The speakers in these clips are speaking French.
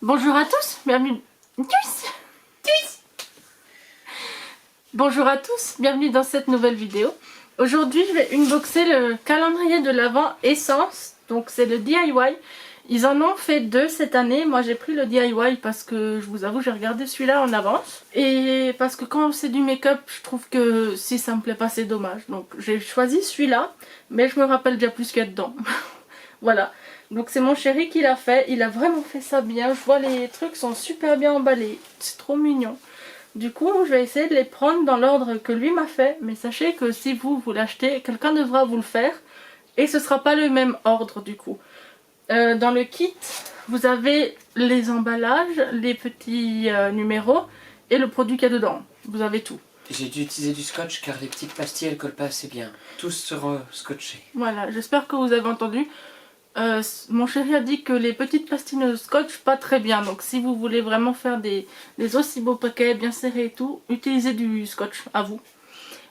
Bonjour à tous, bienvenue... Bonjour à tous, bienvenue dans cette nouvelle vidéo. Aujourd'hui je vais unboxer le calendrier de l'Avent Essence, donc c'est le DIY. Ils en ont fait deux cette année, moi j'ai pris le DIY parce que je vous avoue j'ai regardé celui-là en avance. Et parce que quand c'est du make-up, je trouve que si ça me plaît pas c'est dommage. Donc j'ai choisi celui-là, mais je me rappelle déjà plus qu'il y a dedans. Voilà, donc c'est mon chéri qui l'a fait, il a vraiment fait ça bien. Je vois les trucs sont super bien emballés, c'est trop mignon. Du coup, je vais essayer de les prendre dans l'ordre que lui m'a fait. Mais sachez que si vous l'achetez, quelqu'un devra vous le faire. Et ce ne sera pas le même ordre du coup. Dans le kit, vous avez les emballages, les petits numéros et le produit qu'il y a dedans. Vous avez tout. J'ai dû utiliser du scotch car les petites pastilles elles collent pas assez bien. Tous seront scotchés. Voilà, j'espère que vous avez entendu. Mon chéri a dit que les petites pastilles ne scotchent pas très bien, donc si vous voulez vraiment faire des aussi beaux paquets bien serrés et tout, utilisez du scotch à vous.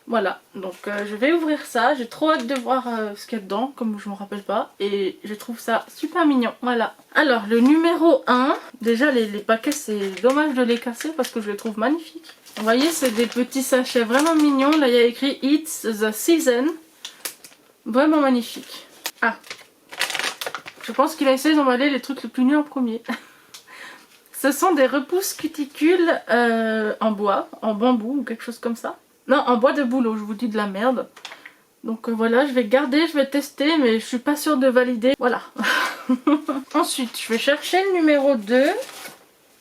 Voilà, donc je vais ouvrir ça, j'ai trop hâte de voir ce qu'il y a dedans, comme je me rappelle pas, et je trouve ça super mignon, voilà. Alors le numéro 1, déjà les paquets c'est dommage de les casser parce que je les trouve magnifiques. Vous voyez, c'est des petits sachets vraiment mignons, là il y a écrit It's the Season, vraiment magnifique. Ah, je pense qu'il a essayé d'emballer les trucs les plus nuls en premier. Ce sont des repousses cuticules en bois, en bambou ou quelque chose comme ça. Non, en bois de bouleau, je vous dis de la merde. Donc voilà, je vais garder, je vais tester, mais je suis pas sûre de valider. Voilà. Ensuite, je vais chercher le numéro 2.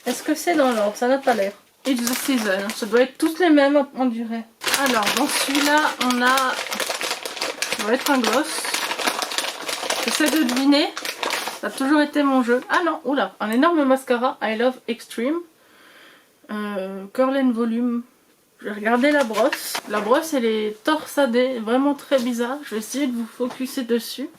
Est-ce que c'est dans l'ordre? Ça n'a pas l'air. It's the Season. Ça doit être tous les mêmes, on dirait. Alors, dans celui-là, on a... Ça doit être un gloss. J'essaie de deviner. Ça a toujours été mon jeu. Ah non, oula, un énorme mascara I Love Extreme. Curl and Volume. Je vais regarder la brosse. La brosse elle est torsadée, vraiment très bizarre. Je vais essayer de vous focuser dessus.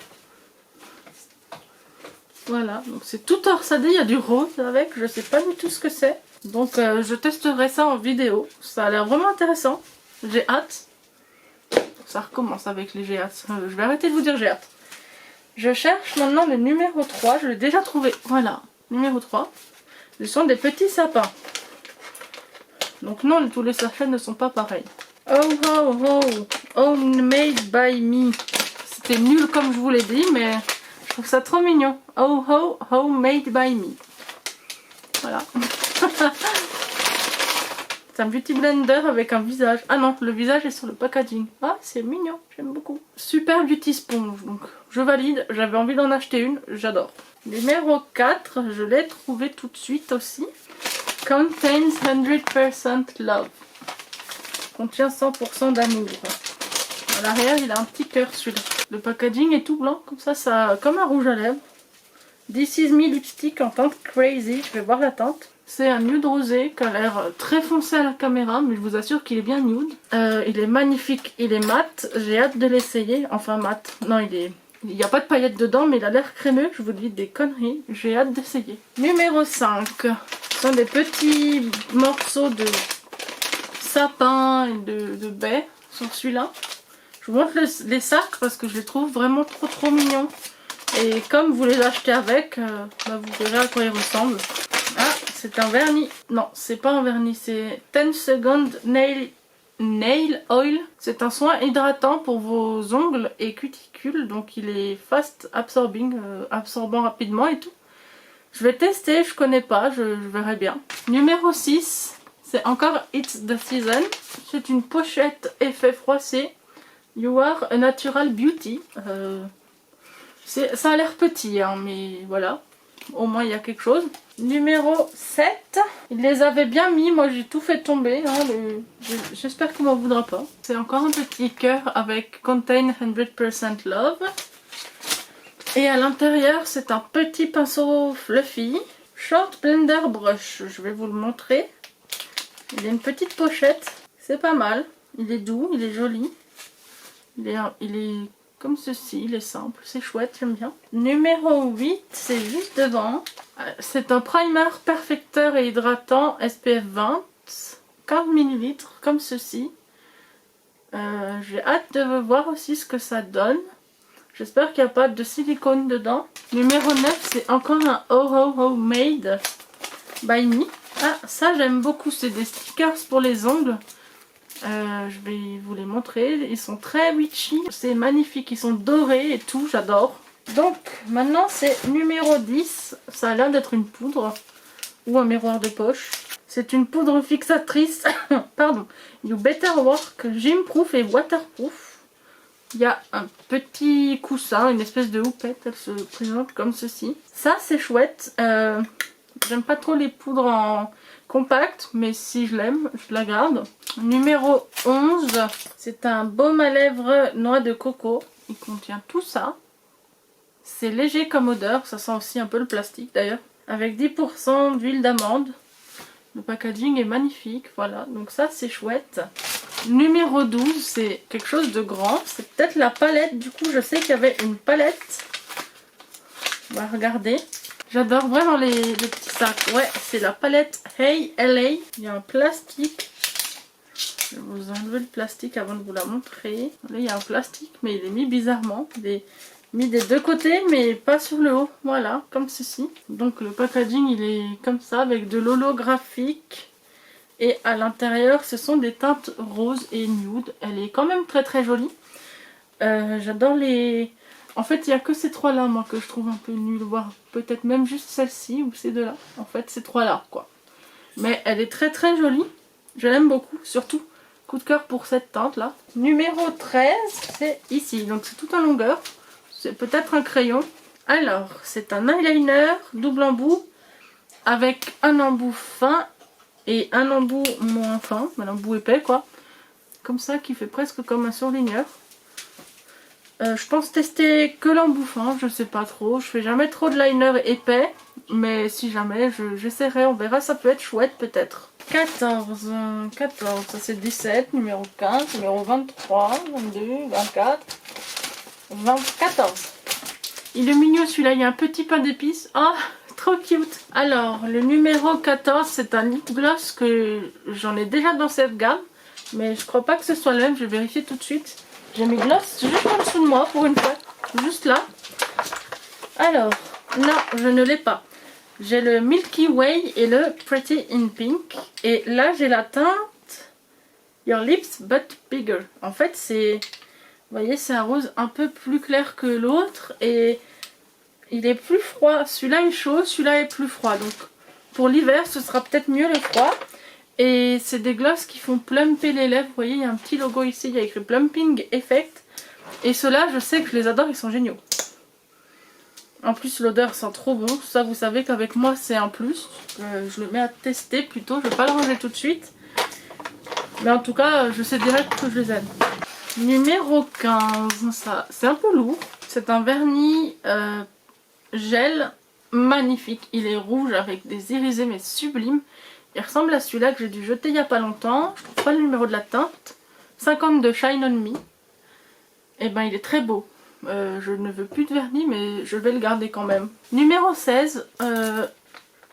Voilà, donc c'est tout torsadé, il y a du rose avec, je sais pas du tout ce que c'est. Donc je testerai ça en vidéo. Ça a l'air vraiment intéressant. J'ai hâte. Ça recommence avec les j'ai hâte. Je vais arrêter de vous dire j'ai hâte. Je cherche maintenant le numéro 3, je l'ai déjà trouvé. Voilà, numéro 3. Ce sont des petits sapins. Donc non, tous les sachets ne sont pas pareils. Oh oh oh, homemade by me. C'était nul comme je vous l'ai dit, mais je trouve ça trop mignon. Oh oh, homemade by me. Voilà. C'est un beauty blender avec un visage. Ah non, le visage est sur le packaging. Ah, c'est mignon, j'aime beaucoup. Super beauty sponge, donc je valide. J'avais envie d'en acheter une, j'adore. Numéro 4, je l'ai trouvé tout de suite aussi. Contains 100% love. Contient 100% d'amour. À l'arrière, il a un petit cœur celui-là. Le packaging est tout blanc, comme ça comme un rouge à lèvres. This is me lipstick en teinte crazy. Je vais voir la teinte. C'est un nude rosé qui a l'air très foncé à la caméra, mais je vous assure qu'il est bien nude. Il est magnifique, il est mat. J'ai hâte de l'essayer. Enfin mat. Non, il n'y a pas de paillettes dedans, mais il a l'air crémeux. Je vous dis des conneries. J'ai hâte d'essayer. Numéro 5. Ce sont des petits morceaux de sapin et de baies sur celui-là. Je vous montre les sacs parce que je les trouve vraiment trop mignons. Et comme vous les achetez avec, vous verrez à quoi ils ressemblent. Ah, c'est un vernis. Non, c'est pas un vernis, c'est 10 Second Nail Oil. C'est un soin hydratant pour vos ongles et cuticules. Donc il est fast absorbing, absorbant rapidement et tout. Je vais tester, je connais pas, je verrai bien. Numéro 6, c'est encore It's the Season. C'est une pochette effet froissé. You are a natural beauty. Ça a l'air petit, hein, mais voilà. Au moins il y a quelque chose. Numéro 7. Il les avait bien mis, moi j'ai tout fait tomber. Hein, j'espère qu'il m'en voudra pas. C'est encore un petit cœur avec Contain 100% Love. Et à l'intérieur, c'est un petit pinceau fluffy. Short Blender Brush, je vais vous le montrer. Il a une petite pochette, c'est pas mal. Il est doux, il est joli. Il est comme ceci, il est simple, c'est chouette, j'aime bien. Numéro 8, c'est juste devant. C'est un primer perfecteur et hydratant SPF 20. 15 ml, comme ceci. J'ai hâte de voir aussi ce que ça donne. J'espère qu'il n'y a pas de silicone dedans. Numéro 9, c'est encore un Homemade. by Me. Ah, ça j'aime beaucoup, c'est des stickers pour les ongles. Je vais vous les montrer, ils sont très witchy, c'est magnifique, ils sont dorés et tout, j'adore. Donc maintenant c'est numéro 10, ça a l'air d'être une poudre ou un miroir de poche. C'est une poudre fixatrice, pardon, You Better Work, gym-proof et waterproof. Il y a un petit coussin, une espèce de houppette, elle se présente comme ceci. Ça c'est chouette, j'aime pas trop les poudres en compact, mais si je l'aime, je la garde. Numéro 11, c'est un baume à lèvres noix de coco. Il contient tout ça. C'est léger comme odeur, ça sent aussi un peu le plastique d'ailleurs. Avec 10% d'huile d'amande. Le packaging est magnifique, voilà. Donc ça c'est chouette. Numéro 12, c'est quelque chose de grand. C'est peut-être la palette, du coup je sais qu'il y avait une palette. On va regarder. J'adore vraiment les petits sacs. Ouais, c'est la palette Hey LA. Il y a un plastique. Je vais vous enlever le plastique avant de vous la montrer. Là, il y a un plastique, mais il est mis bizarrement. Il est mis des deux côtés, mais pas sur le haut. Voilà, comme ceci. Donc le packaging, il est comme ça, avec de l'holographique. Et à l'intérieur, ce sont des teintes roses et nude. Elle est quand même très très jolie. J'adore les... En fait, il n'y a que ces trois-là, moi, que je trouve un peu nul. Voire peut-être même juste celle-ci ou ces deux-là. En fait, ces trois-là, quoi. Mais elle est très très jolie. Je l'aime beaucoup, surtout. Coup de cœur pour cette teinte-là. Numéro 13, c'est ici. Donc c'est tout en longueur. C'est peut-être un crayon. Alors, c'est un eyeliner double embout. Avec un embout fin et un embout moins fin. Un embout épais, quoi. Comme ça, qui fait presque comme un surligneur. Je pense tester que l'embout fin, je sais pas trop. Je fais jamais trop de liner épais, mais si jamais, j'essaierai, on verra, ça peut être chouette peut-être. 14, ça c'est 17, numéro 15, numéro 23, 22, 24, 14. Il est mignon celui-là, il y a un petit pain d'épices. Oh, trop cute. Alors, le numéro 14, c'est un lip gloss que j'en ai déjà dans cette gamme, mais je crois pas que ce soit le même, je vais vérifier tout de suite. J'ai mis gloss juste en dessous de moi pour une fois, juste là. Alors, non, je ne l'ai pas. J'ai le Milky Way et le Pretty in Pink. Et là, j'ai la teinte Your Lips But Bigger. En fait, c'est... Vous voyez, c'est un rose un peu plus clair que l'autre. Et il est plus froid. Celui-là est chaud, celui-là est plus froid. Donc, pour l'hiver, ce sera peut-être mieux le froid. Et c'est des glosses qui font plumper les lèvres. Vous voyez, il y a un petit logo ici, il y a écrit Plumping Effect. Et ceux-là, je sais que je les adore, ils sont géniaux. En plus, l'odeur sent trop bon. Ça, vous savez qu'avec moi, c'est un plus. Je le mets à tester plutôt. Je ne vais pas le ranger tout de suite. Mais en tout cas, je sais direct que je les aime. Numéro 15, ça, c'est un peu lourd. C'est un vernis gel magnifique. Il est rouge avec des irisés, mais sublime. Il ressemble à celui-là que j'ai dû jeter il n'y a pas longtemps. Je trouve pas le numéro de la teinte. 52 Shine on Me. Et ben il est très beau. Je ne veux plus de vernis, mais je vais le garder quand même. Numéro 16.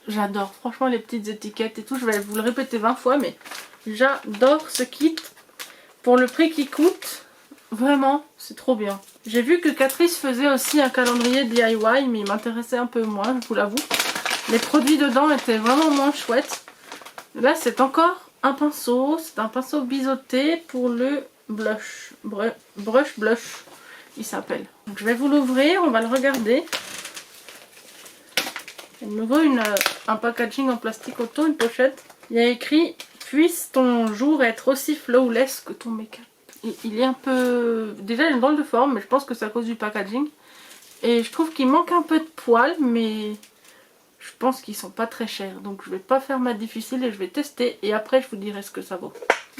J'adore franchement les petites étiquettes et tout. Je vais vous le répéter 20 fois, mais j'adore ce kit. Pour le prix qu'il coûte, vraiment, c'est trop bien. J'ai vu que Catrice faisait aussi un calendrier DIY, mais il m'intéressait un peu moins, je vous l'avoue. Les produits dedans étaient vraiment moins chouettes. Là, c'est encore un pinceau. C'est un pinceau biseauté pour le blush. Brush blush, il s'appelle. Donc, je vais vous l'ouvrir, on va le regarder. Il me vaut un packaging en plastique auto, une pochette. Il y a écrit « Puisse ton jour être aussi flawless que ton make-up ». Il est un peu... Déjà, il est drôle de forme, mais je pense que c'est à cause du packaging. Et je trouve qu'il manque un peu de poils, mais... Je pense qu'ils sont pas très chers, donc je vais pas faire ma difficile et je vais tester et après je vous dirai ce que ça vaut.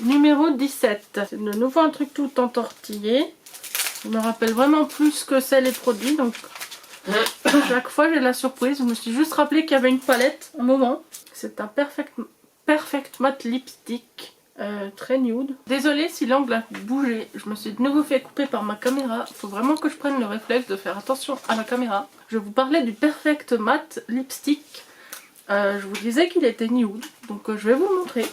Numéro 17, c'est de nouveau un truc tout entortillé. Je me rappelle vraiment plus ce que c'est les produits, donc chaque fois j'ai la surprise. Je me suis juste rappelé qu'il y avait une palette, un moment. C'est un Perfect Matte Lipstick, très nude. Désolée si l'angle a bougé, je me suis de nouveau fait couper par ma caméra. Il faut vraiment que je prenne le réflexe de faire attention à la caméra. Je vous parlais du Perfect Matte Lipstick. Je vous disais qu'il était nude, donc je vais vous le montrer.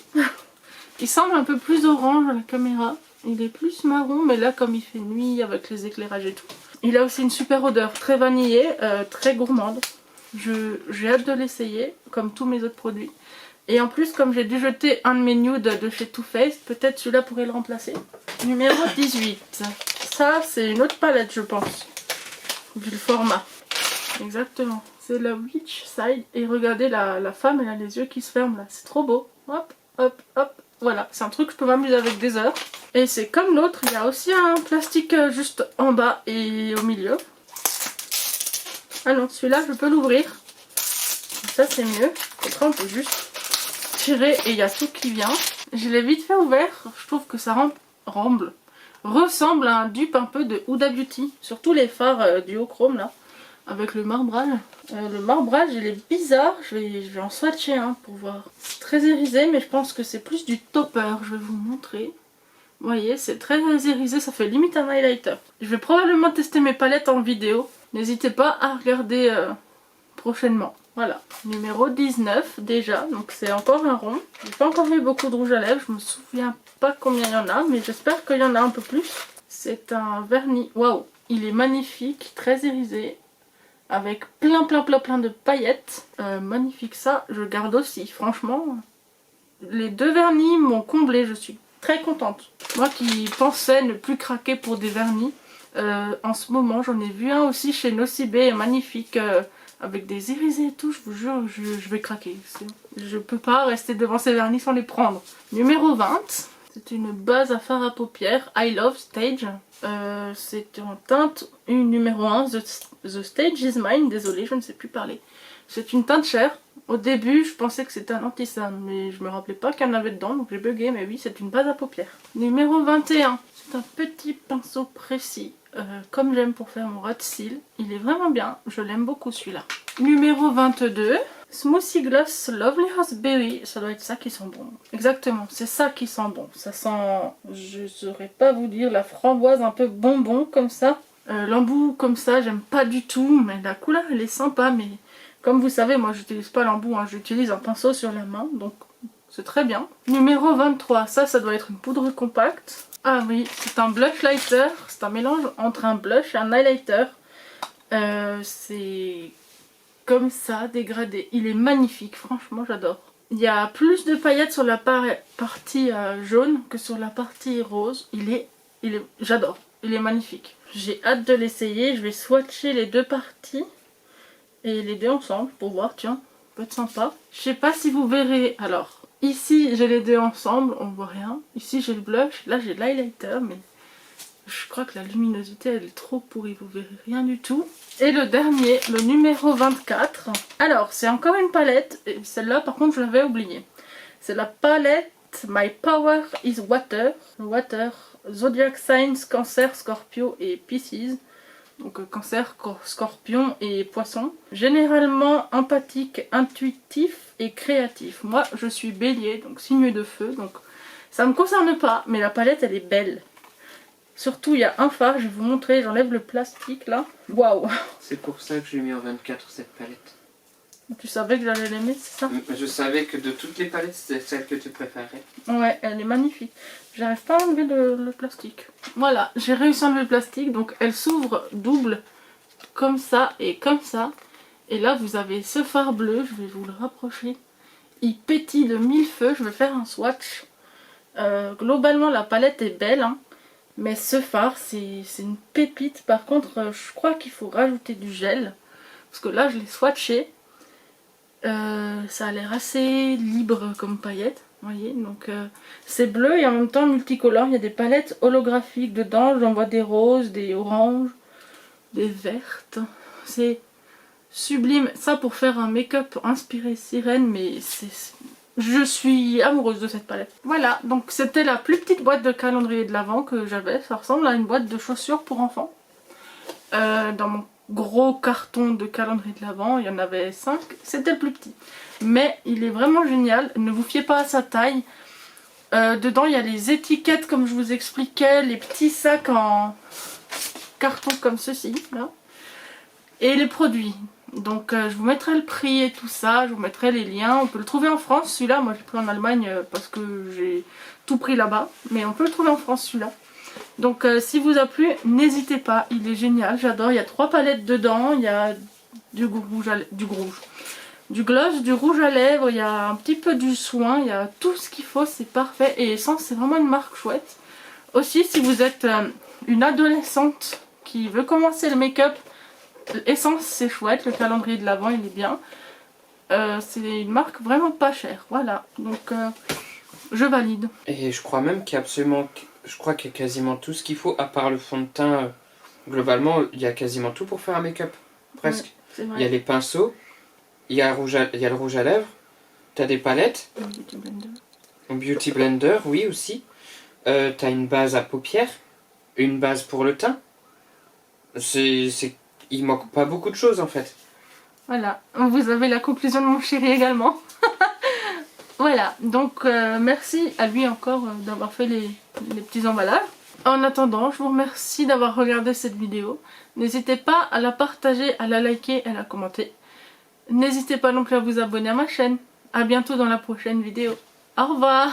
Il semble un peu plus orange à la caméra. Il est plus marron, mais là comme il fait nuit avec les éclairages et tout. Il a aussi une super odeur, très vanillée, très gourmande. J'ai hâte de l'essayer, comme tous mes autres produits. Et en plus, comme j'ai dû jeter un de mes nudes de chez Too Faced, peut-être celui-là pourrait le remplacer. Numéro 18. Ça, c'est une autre palette, je pense. Vu le format. Exactement. C'est la Witch Side. Et regardez, la femme, elle a les yeux qui se ferment là. C'est trop beau. Hop, hop, hop. Voilà, c'est un truc que je peux m'amuser avec des heures. Et c'est comme l'autre, il y a aussi un plastique juste en bas et au milieu. Ah non, celui-là, je peux l'ouvrir. Ça, c'est mieux. Après, on peut juste tirer et il y a tout qui vient. Je l'ai vite fait ouvert. Je trouve que ça ressemble à un dupe un peu de Huda Beauty. Surtout les fards duochrome là. Avec le marbrage. Le marbrage il est bizarre, je vais en swatcher un pour voir. C'est très irisé mais je pense que c'est plus du topper, je vais vous montrer. Vous voyez, c'est très irisé, ça fait limite un highlighter. Je vais probablement tester mes palettes en vidéo. N'hésitez pas à regarder prochainement. Voilà, numéro 19 déjà, donc c'est encore un rond. J'ai pas encore mis beaucoup de rouge à lèvres, je me souviens pas combien il y en a, mais j'espère qu'il y en a un peu plus. C'est un vernis, waouh, il est magnifique, très irisé. Avec plein de paillettes. Magnifique ça, je garde aussi. Franchement, les deux vernis m'ont comblé, je suis très contente. Moi qui pensais ne plus craquer pour des vernis, en ce moment j'en ai vu un aussi chez Nocibé, magnifique, avec des irisés et tout, je vous jure, je vais craquer. Je peux pas rester devant ces vernis sans les prendre. Numéro 20, c'est une base à fard à paupières, I Love Stage. C'est en teinte une numéro 1, The Stage is Mine, désolée je ne sais plus parler. C'est une teinte chère. Au début je pensais que c'était un anti-cerne mais je me rappelais pas qu'il y en avait dedans donc j'ai bugué, mais oui c'est une base à paupières. Numéro 21, c'est un petit pinceau précis comme j'aime pour faire mon ras de cils. Il est vraiment bien, je l'aime beaucoup celui-là. Numéro 22, Smoothie Gloss Lovely Raspberry, ça doit être ça qui sent bon. Exactement, c'est ça qui sent bon. Ça sent, je saurais pas vous dire, la framboise un peu bonbon comme ça. L'embout comme ça, j'aime pas du tout, mais la couleur elle est sympa. Mais comme vous savez, moi j'utilise pas l'embout, hein, j'utilise un pinceau sur la main, donc c'est très bien. Numéro 23, ça doit être une poudre compacte. Ah oui, c'est un blush lighter, c'est un mélange entre un blush et un highlighter. C'est comme ça, dégradé. Il est magnifique, franchement j'adore. Il y a plus de paillettes sur la partie jaune que sur la partie rose. J'adore, il est magnifique. J'ai hâte de l'essayer, je vais swatcher les deux parties et les deux ensemble pour voir, tiens, peut être sympa. Je sais pas si vous verrez, alors ici j'ai les deux ensemble, on voit rien. Ici j'ai le blush, là j'ai l'highlighter, mais je crois que la luminosité elle est trop pourrie, vous verrez rien du tout. Et le dernier, le numéro 24. Alors c'est encore une palette, et celle-là par contre je l'avais oubliée. C'est la palette My Power is Water. Water, Zodiac Signs, Cancer, Scorpio et Pisces. Donc Cancer, Scorpion et Poisson. Généralement empathique, intuitif et créatif. Moi je suis Bélier, donc signe de feu, donc ça me concerne pas, mais la palette elle est belle. Surtout il y a un fard, je vais vous montrer, j'enlève le plastique là. Waouh! C'est pour ça que j'ai mis en 24 cette palette. Tu savais que j'allais l'aimer, c'est ça? Je savais que de toutes les palettes, c'était celle que tu préférais. Ouais, elle est magnifique. J'arrive pas à enlever le plastique. Voilà, j'ai réussi à enlever le plastique. Donc elle s'ouvre double, comme ça et comme ça. Et là, vous avez ce fard bleu, je vais vous le rapprocher. Il pétille de mille feux, je vais faire un swatch. Globalement, la palette est belle, hein. Mais ce fard, c'est une pépite. Par contre, je crois qu'il faut rajouter du gel. Parce que là, je l'ai swatché. Ça a l'air assez libre comme paillette, vous voyez, donc c'est bleu et en même temps multicolore. Il y a des palettes holographiques dedans, j'en vois des roses, des oranges, des vertes. C'est sublime, ça pour faire un make-up inspiré sirène, mais je suis amoureuse de cette palette. Voilà, donc c'était la plus petite boîte de calendrier de l'Avent que j'avais. Ça ressemble à une boîte de chaussures pour enfants. Dans mon gros carton de calendrier de l'Avent, il y en avait 5, c'était le plus petit. Mais il est vraiment génial, ne vous fiez pas à sa taille. Dedans il y a les étiquettes comme je vous expliquais, les petits sacs en carton comme ceci, là. Et les produits. Donc je vous mettrai le prix et tout ça, je vous mettrai les liens. On peut le trouver en France celui-là, moi j'ai pris en Allemagne parce que j'ai tout pris là-bas. Mais on peut le trouver en France celui-là. Donc si vous a plu, n'hésitez pas, il est génial, j'adore. Il y a 3 palettes dedans, il y a du gloss, du rouge à lèvres, il y a un petit peu du soin, il y a tout ce qu'il faut, c'est parfait. Et Essence, c'est vraiment une marque chouette. Aussi, si vous êtes une adolescente qui veut commencer le make-up, Essence, c'est chouette, le calendrier de l'Avent, il est bien. C'est une marque vraiment pas chère, voilà. Donc, je valide. Et je crois même qu'il y a absolument... Je crois qu'il y a quasiment tout ce qu'il faut, à part le fond de teint. Globalement, il y a quasiment tout pour faire un make-up. Presque. Ouais, il y a les pinceaux, il y a le rouge à lèvres, t'as des palettes. Beauty Blender. Beauty Blender, oui aussi. T'as une base à paupières, une base pour le teint. Il manque pas beaucoup de choses en fait. Voilà, vous avez la conclusion de mon chéri également. Voilà, donc merci à lui encore d'avoir fait les petits emballages. En attendant, je vous remercie d'avoir regardé cette vidéo. N'hésitez pas à la partager, à la liker et à la commenter. N'hésitez pas non plus à vous abonner à ma chaîne. A bientôt dans la prochaine vidéo. Au revoir!